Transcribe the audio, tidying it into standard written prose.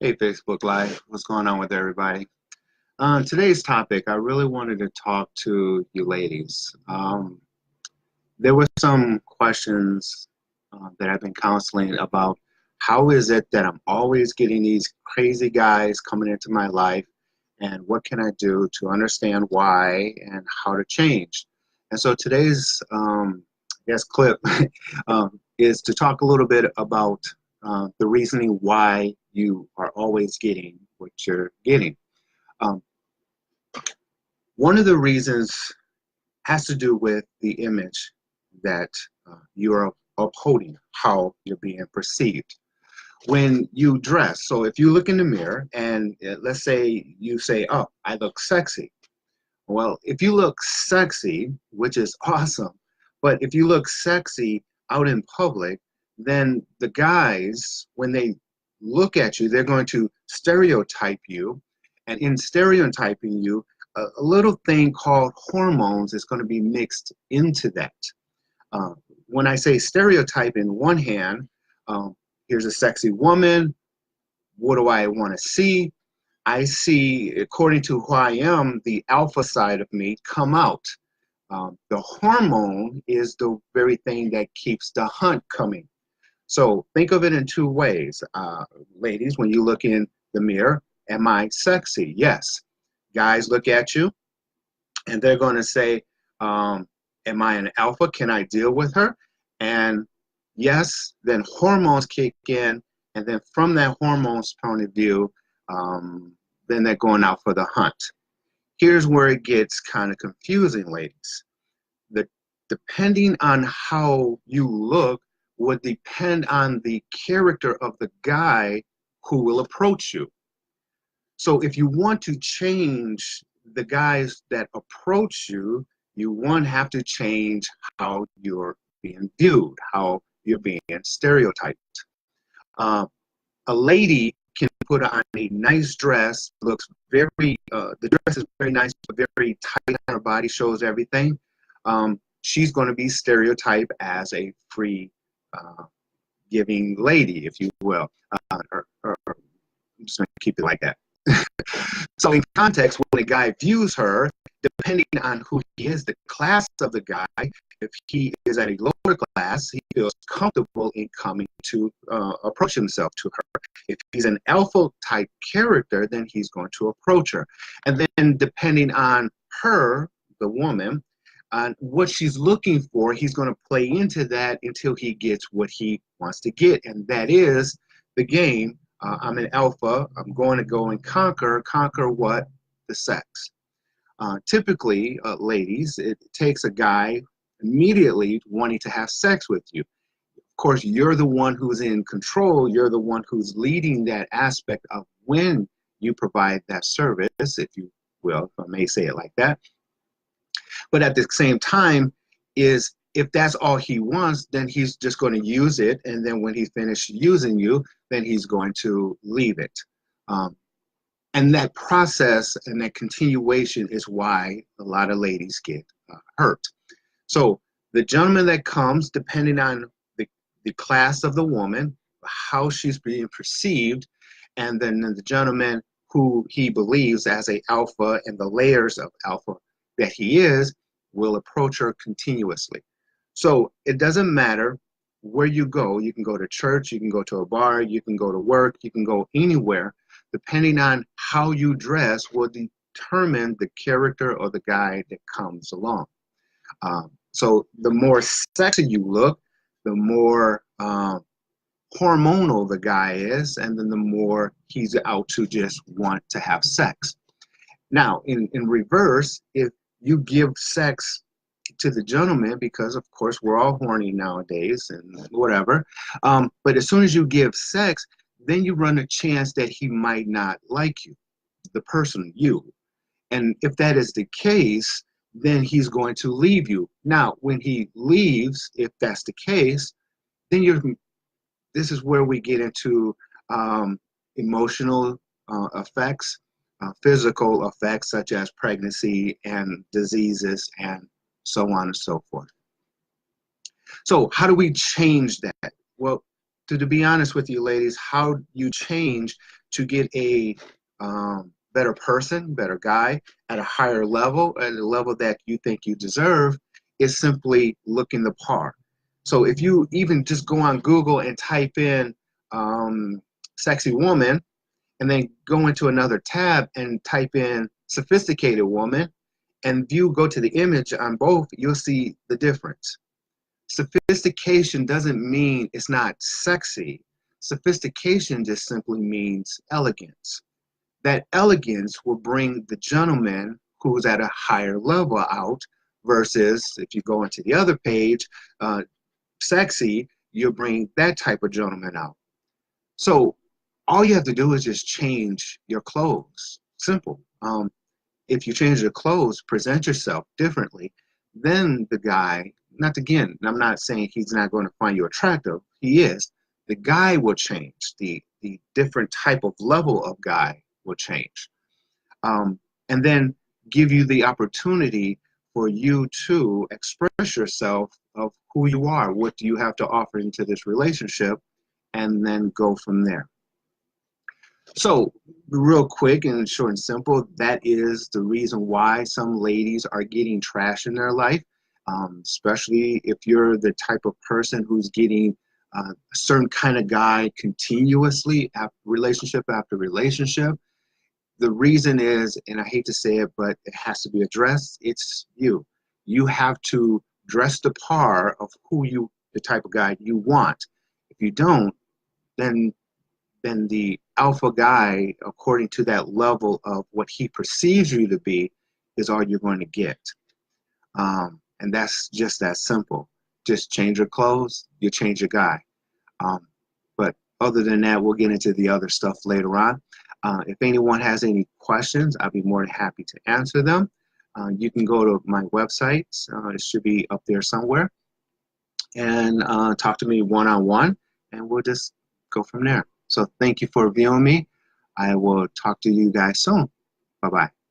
Hey, Facebook Live. What's going on with everybody? Today's topic, I really wanted to talk to you ladies. There were some questions that I've been counseling about how is it that I'm always getting these crazy guys coming into my life, and what can I do to understand why and how to change? And so today's clip is to talk a little bit about the reasoning why you are always getting what you're getting. Um, One of the reasons has to do with the image that you're upholding, how you're being perceived. When you dress, so if you look in the mirror and let's say you say, oh, I look sexy. Well, if you look sexy, which is awesome, but if you look sexy out in public, then the guys, when they look at you, they're going to stereotype you. And in stereotyping you, a little thing called hormones is going to be mixed into that. When I say stereotype in one hand, here's a sexy woman. What do I want to see? I see, according to who I am, the alpha side of me come out. The hormone is the very thing that keeps the hunt coming. So think of it in two ways. Ladies, when you look in the mirror, am I sexy? Yes. Guys look at you and they're going to say, am I an alpha? Can I deal with her? And yes, then hormones kick in. And then from that hormones point of view, then they're going out for the hunt. Here's where it gets kind of confusing, ladies. Depending on how you look would depend on the character of the guy who will approach you. So if you want to change the guys that approach you, you one have to change how you're being viewed, how you're being stereotyped. A lady can put on a nice dress, looks very, the dress is very nice, but very tight on her body, shows everything. She's going to be stereotyped as a free giving lady, if you will. Or I'm just going to keep it like that. So in context, when a guy views her, depending on who he is, the class of the guy, if he is at a lower class, he feels comfortable in coming to approach himself to her. If he's an alpha type character, then he's going to approach her. And then depending on her, the woman, on what she's looking for, he's going to play into that until he gets what he wants to get. And that is the game. I'm an alpha. I'm going to go and conquer. Conquer what? The sex. Typically, ladies, it takes a guy immediately wanting to have sex with you. Of course, you're the one who's in control. You're the one who's leading that aspect of when you provide that service, if you will, if I may say it like that. But at the same time, is if that's all he wants, then he's just going to use it. And then when he's finished using you, then he's going to leave it. And that process and that continuation is why a lot of ladies get hurt. So the gentleman that comes, depending on the class of the woman, how she's being perceived, and then the gentleman who he believes as a alpha and the layers of alpha that he is, will approach her continuously. So it doesn't matter where you go. You can go to church, you can go to a bar, you can go to work, you can go anywhere. Depending on how you dress will determine the character of the guy that comes along. So the more sexy you look, the more hormonal the guy is, and then the more he's out to just want to have sex. Now, in reverse, if you give sex to the gentleman, because of course we're all horny nowadays and whatever, but as soon as you give sex, then you run a chance that he might not like you, the person, you. And if that is the case, then he's going to leave you. Now, when he leaves, if that's the case, then this is where we get into emotional effects, physical effects such as pregnancy and diseases and so on and so forth. So how do we change that? Well, to be honest with you, ladies, how you change to get a better person, better guy at a higher level, at a level that you think you deserve, is simply looking the part. So if you even just go on Google and type in sexy woman, and then go into another tab and type in sophisticated woman, and you go to the image on both, you'll see the difference. Sophistication doesn't mean it's not sexy. Sophistication just simply means elegance. That elegance will bring the gentleman who's at a higher level out, versus if you go into the other page, sexy, you'll bring that type of gentleman out. So all you have to do is just change your clothes. Simple. If you change your clothes, present yourself differently, then the guy, not again, I'm not saying he's not going to find you attractive. He is. The guy will change. The different type of level of guy will change. And then give you the opportunity for you to express yourself of who you are, what do you have to offer into this relationship, and then go from there. So real quick and short and simple, that is the reason why some ladies are getting trash in their life, especially if you're the type of person who's getting a certain kind of guy continuously, relationship after relationship. The reason is, and I hate to say it, but it has to be addressed, it's you. You have to dress the par of the type of guy you want. If you don't, then the alpha guy, according to that level of what he perceives you to be, is all you're going to get. And that's just that simple. Just change your clothes, you change your guy. But other than that, we'll get into the other stuff later on. If anyone has any questions, I'll be more than happy to answer them. You can go to my website. It should be up there somewhere. And talk to me one-on-one, and we'll just go from there. So thank you for viewing me. I will talk to you guys soon. Bye-bye.